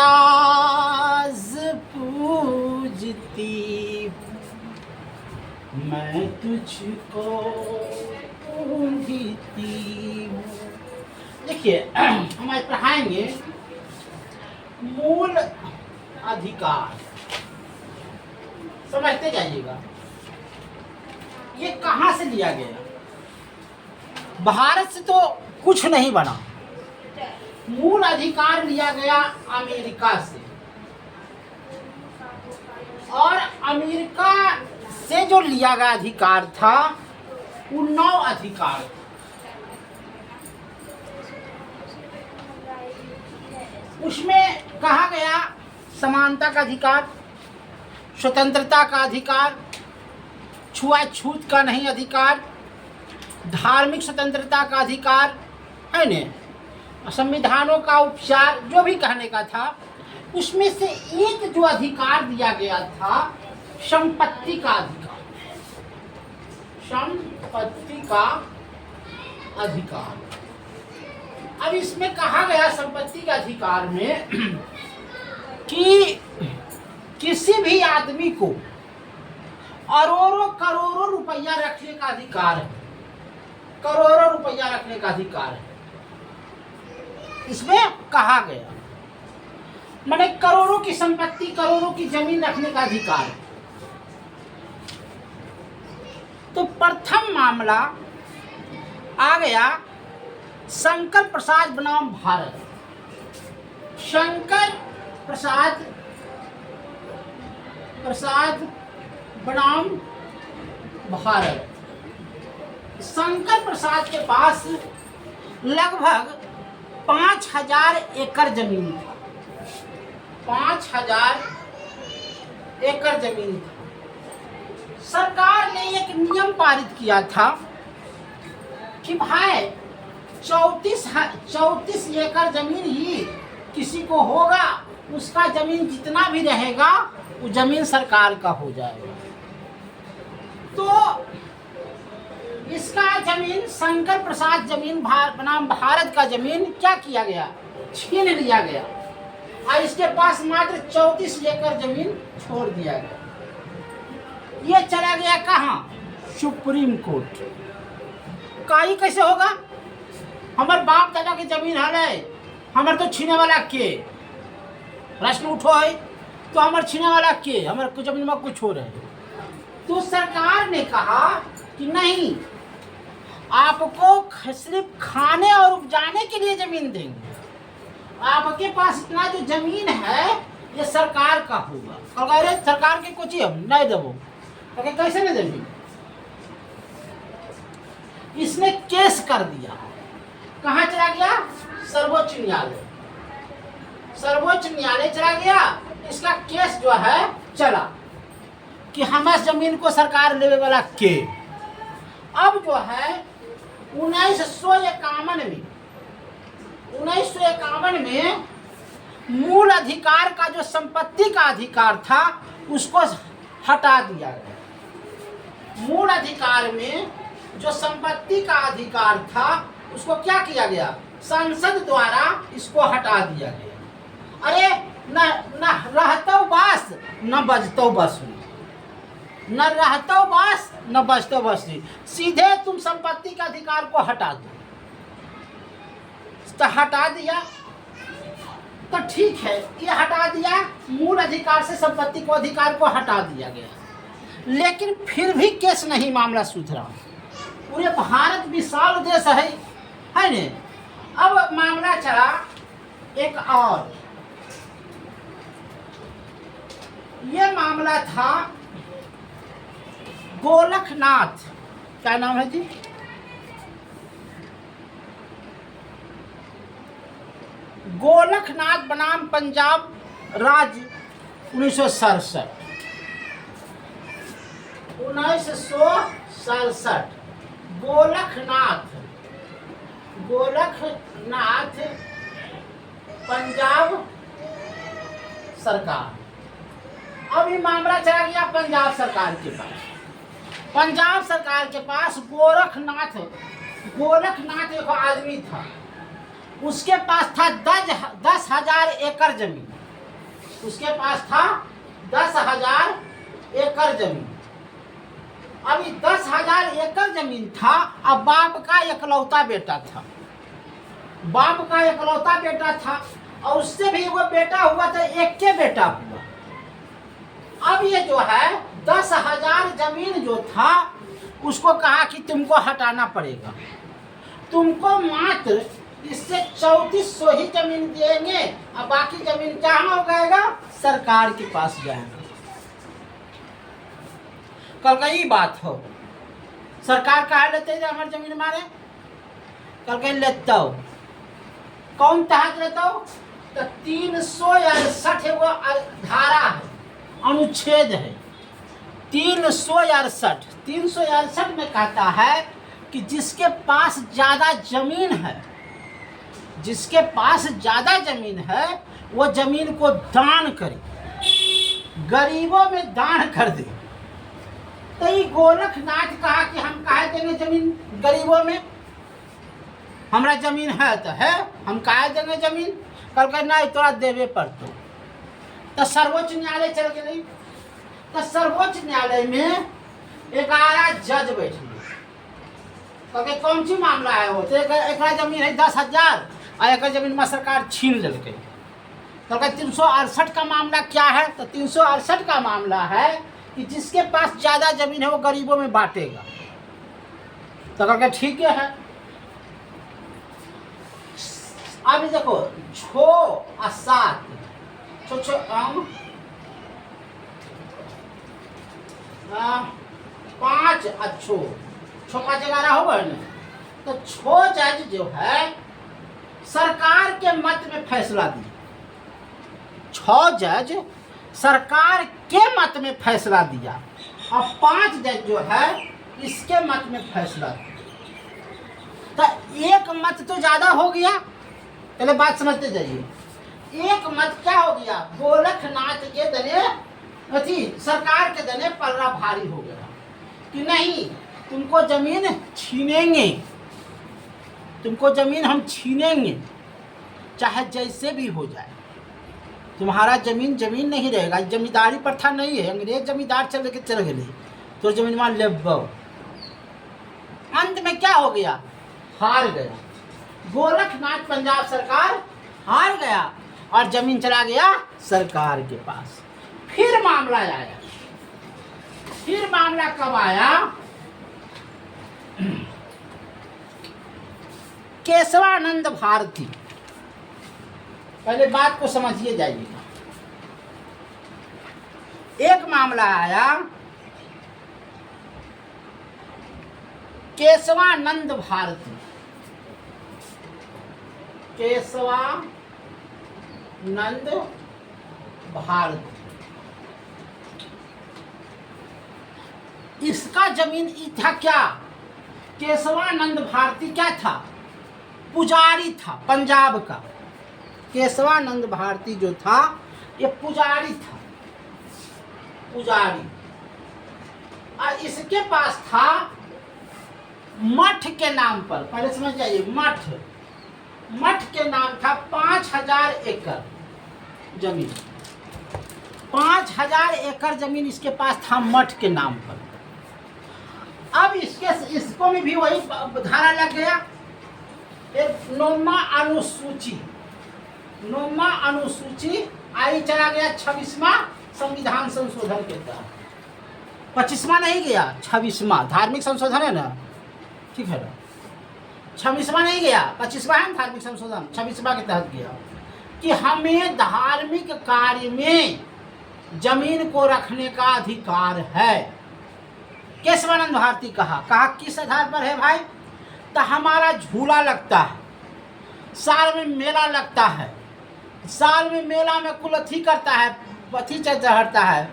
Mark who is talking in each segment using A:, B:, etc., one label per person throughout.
A: राज पूजती मैं तुझको पूजती हूँ। देखिए हम आज पढ़ाएंगे मूल अधिकार। समझते जाइएगा ये कहाँ से लिया गया। भारत से तो कुछ नहीं बना। मूल अधिकार लिया गया अमेरिका से, और अमेरिका से जो लिया गया अधिकार था वो 9 अधिकार था। उसमें कहा गया समानता का अधिकार, स्वतंत्रता का अधिकार, छुआछूत का नहीं अधिकार, धार्मिक स्वतंत्रता का अधिकार है न, संविधानों का उपचार, जो भी कहने का था। उसमें से एक जो अधिकार दिया गया था संपत्ति का अधिकार। संपत्ति का अधिकार। अब इसमें कहा गया संपत्ति के अधिकार में कि किसी भी आदमी को अरबों करोड़ों रुपया रखने का अधिकार है। करोड़ों रुपया रखने का अधिकार है इसमें कहा गया। माने करोड़ों की संपत्ति, करोड़ों की जमीन रखने का अधिकार है। तो प्रथम मामला आ गया शंकर प्रसाद बनाम भारत। शंकर प्रसाद बनाम भारत। शंकर प्रसाद के पास लगभग 5000 एकड़ जमीन था। 5000 एकड़ जमीन था। सरकार ने एक नियम पारित किया था कि भाई 34 एकड़ जमीन ही किसी को होगा, उसका जमीन जितना भी रहेगा वो जमीन सरकार का हो जाएगा। तो इसका जमीन शंकर प्रसाद जमीन बनाम भारत का जमीन क्या किया गया, छीन लिया गया और इसके पास मात्र 34 एकड़ जमीन छोड़ दिया गया। ये चला गया कहाँ, सुप्रीम कोर्ट। काई कैसे होगा, हमार बाप दादा की जमीन है, हमार तो छीने वाला के प्रश्न उठो है, तो हमार छीने वाला के, हमारे कुछ जमीन में कुछ हो रहे। तो सरकार ने कहा कि नहीं, आपको सिर्फ खाने और उपजाने के लिए जमीन देंगे। आपके पास इतना जो जमीन है ये सरकार का होगा। अगर सरकार के कुछ हम नहीं देवो तो कैसे नहीं देंगे। इसने केस कर दिया। कहाँ चला गया, सर्वोच्च न्यायालय। सर्वोच्च न्यायालय चला गया। इसका केस जो है चला कि हमारे जमीन को सरकार लेवे वाला के। अब जो है 1951 में मूल अधिकार का जो संपत्ति का अधिकार था उसको हटा दिया गया। मूल अधिकार में जो संपत्ति का अधिकार था उसको क्या किया गया, संसद द्वारा इसको हटा दिया गया। अरे न रहतो बास न बजतो बसुरी, न रहतो बास न बजतो बसुरी। सीधे तुम संपत्ति के अधिकार को हटा दो। तो हटा दिया तो ठीक है, ये हटा दिया, मूल अधिकार से संपत्ति को अधिकार को हटा दिया गया। लेकिन फिर भी केस नहीं, मामला सुधरा। पूरे भारत विशाल देश है न। अब मामला चला एक और। ये मामला था गोलखनाथ, क्या नाम है जी, गोलखनाथ बनाम पंजाब राज्य 1967। 1967 गोलखनाथ पंजाब सरकार। अब ये मामला चला गया पंजाब सरकार के पास। पंजाब सरकार के पास गोरखनाथ एक आदमी था। उसके पास था 10,000 एकड़ जमीन। उसके पास था 10,000 एकड़ जमीन। अभी 10,000 एकड़ जमीन था। अब बाप का इकलौता बेटा था, बाप का इकलौता बेटा था, और उससे भी वो बेटा हुआ था, एक के बेटा हुआ। अब ये जो है 10,000 जमीन जो था उसको कहा कि तुमको हटाना पड़ेगा, तुमको मात्र इससे 3400 ही जमीन देंगे, और बाकी जमीन कहाँ हो जाएगा, सरकार के पास जाएगा। कल का ही बात हो, सरकार कहा लेते थे हमारी जमीन मारे, कल कहीं लेता हो, कौन तहत लेता हो, तो 368 वो धारा है, अनुच्छेद है 368 में कहता है कि जिसके पास ज्यादा जमीन है, जिसके पास ज्यादा जमीन है वो जमीन को दान करे, गरीबों में दान कर दे। तो ये गोरखनाथ कहा कि हम काहे देंगे जमीन गरीबों में, हमारा जमीन है तो है, हम काहे देंगे जमीन। कल कह नहीं तोरा देवे पड़तो। तो सर्वोच्च न्यायालय चल गए। तो सर्वोच्च न्यायालय में 11 जज बैठे, कहे कौन सी मामला है वो, तो एक जमीन है 10,000 और एक जमीन में सरकार छीन लेके। तो 368 का मामला क्या है, तो 368 का मामला है कि जिसके पास ज्यादा जमीन है वो गरीबों में बांटेगा। तो कहा ठीक है। अभी देखो 6 और 7 छो 5 और 6 5 11 हो गए ना। तो 6 जज जो है सरकार के मत में फैसला दिया, 6 जज सरकार के मत में फैसला दिया, और 5 जज जो है इसके मत में फैसला दिया। तो एक मत तो ज्यादा हो गया, पहले बात समझते जाइए। एक मत क्या हो गया, गोरखनाथ के दने अथी सरकार के दने पलड़ा भारी हो गया कि नहीं तुमको जमीन छीनेंगे, तुमको जमीन हम छीनेंगे, चाहे जैसे भी हो जाए, तुम्हारा जमीन जमीन नहीं रहेगा। जमींदारी प्रथा नहीं है, अंग्रेज जमींदार चल के चल गए तो जमीन मान ले। अंत में क्या हो गया, हार गया गोरखनाथ, पंजाब सरकार हार गया और जमीन चला गया सरकार के पास। फिर मामला आया, फिर मामला कब आया, केशवानंद भारती। पहले बात को समझिए जाइएगा। एक मामला आया केशवानंद भारती, केशवानंद भारती। इसका जमीन था क्या, केशवानंद भारती क्या था, पुजारी था पंजाब का। केशवानंद भारती जो था ये पुजारी था, पुजारी। और इसके पास था मठ के नाम पर, पहले समझ जाइए, मठ के नाम था 5,000 एकड़ जमीन। 5,000 एकड़ जमीन इसके पास था मठ के नाम पर। अब इसको में भी वही धारा लग गया, एक 9वां अनुसूची आई, चला गया 26वां संविधान संशोधन के तहत। 25वां नहीं गया, 26वां धार्मिक संशोधन है ना, ठीक है ना, 26वां नहीं गया, 25वां है धार्मिक संशोधन, 26वां के तहत गया कि हमें धार्मिक कार्य में जमीन को रखने का अधिकार है। केशवानंद भारती कहा किस आधार पर है भाई, तो हमारा झूला लगता है, साल में मेला लगता है, साल में मेला में कुल अथी करता है, अथी चढ़ता है,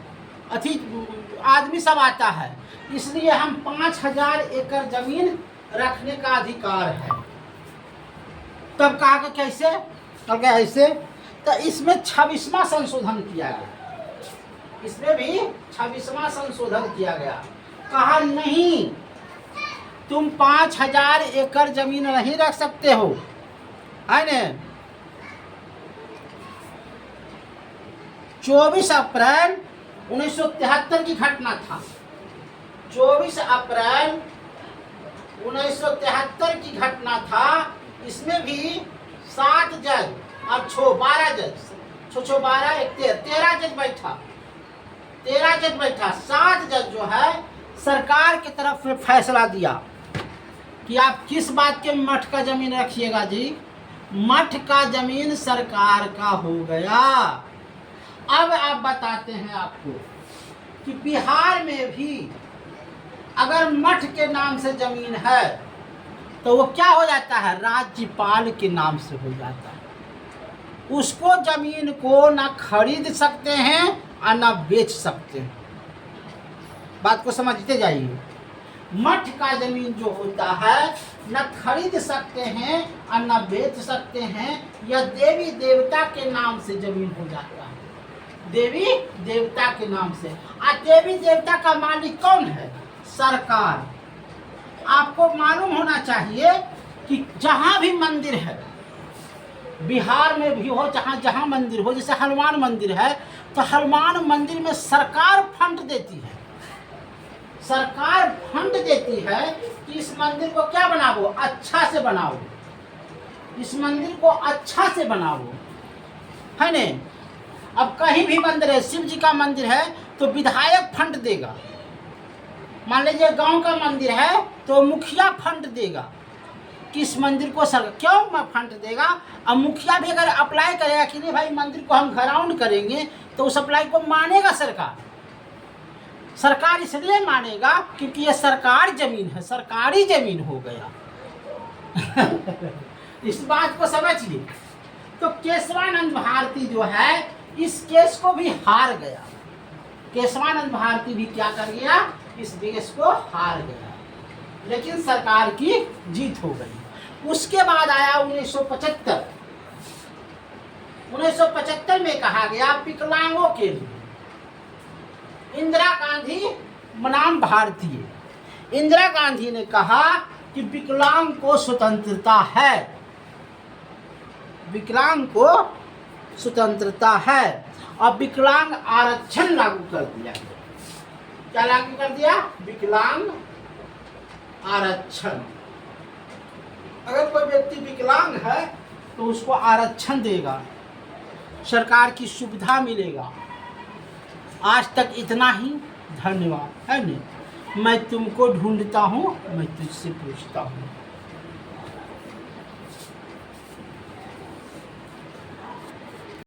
A: अथी आदमी सब आता है, इसलिए हम 5,000 एकड़ जमीन रखने का अधिकार है। तब कहा कि कैसे, कहा ऐसे, तो इसमें 26वां संशोधन किया गया, इसमें भी 26वां संशोधन किया गया। कहा नहीं, तुम 5,000 एकड़ जमीन नहीं रख सकते हो, है न, 24 अप्रैल 1973 की घटना था। 24 अप्रैल 1973 की घटना था। इसमें भी 7 जज और 12 जज, 12 एक 13 जज बैठा, 13 जज बैठा। 7 जज जो है सरकार की तरफ में फैसला दिया कि आप किस बात के मठ का जमीन रखिएगा जी। मठ का जमीन सरकार का हो गया। अब आप बताते हैं आपको कि बिहार में भी अगर मठ के नाम से जमीन है तो वो क्या हो जाता है, राज्यपाल के नाम से हो जाता है। उसको जमीन को ना खरीद सकते हैं और ना बेच सकते हैं। बात को समझते जाइए। मठ का जमीन जो होता है न खरीद सकते हैं और न बेच सकते हैं। यह देवी देवता के नाम से जमीन हो जाता है, देवी देवता के नाम से। और देवी देवता का मालिक कौन है, सरकार। आपको मालूम होना चाहिए कि जहाँ भी मंदिर है, बिहार में भी हो, जहाँ जहाँ मंदिर हो, जैसे हनुमान मंदिर है तो हनुमान मंदिर में सरकार फंड देती है। सरकार फंड देती है कि इस मंदिर को क्या बनाओ, अच्छा से बनाओ, इस मंदिर को अच्छा से बनाओ, है न। अब कहीं भी मंदिर है, शिव जी का मंदिर है तो विधायक फंड देगा। मान लीजिए गांव का मंदिर है तो मुखिया फंड देगा कि इस मंदिर को सरकार क्यों फंड देगा। अब मुखिया भी अगर अप्लाई करेगा कि नहीं भाई मंदिर को हम ग्राउंड करेंगे तो उस अप्लाई को मानेगा सरकार। सरकार इसलिए मानेगा क्योंकि ये सरकार जमीन है, सरकारी जमीन हो गया। इस बात को समझिए। तो केशवानंद भारती जो है इस केस को भी हार गया। केशवानंद भारती भी क्या कर गया, इस केस को हार गया, लेकिन सरकार की जीत हो गई। उसके बाद आया 1975। 1975 में कहा गया विकलांगों के लिए, इंदिरा गांधी बनाम भारतीय। इंदिरा गांधी ने कहा कि विकलांग को स्वतंत्रता है, विकलांग को स्वतंत्रता है, और विकलांग आरक्षण लागू कर दिया। क्या लागू कर दिया, विकलांग आरक्षण। अगर कोई व्यक्ति विकलांग है तो उसको आरक्षण देगा, सरकार की सुविधा मिलेगा। आज तक इतना ही। धन्यवाद। है नहीं, मैं तुमको ढूंढता हूँ, मैं तुझसे पूछता हूँ।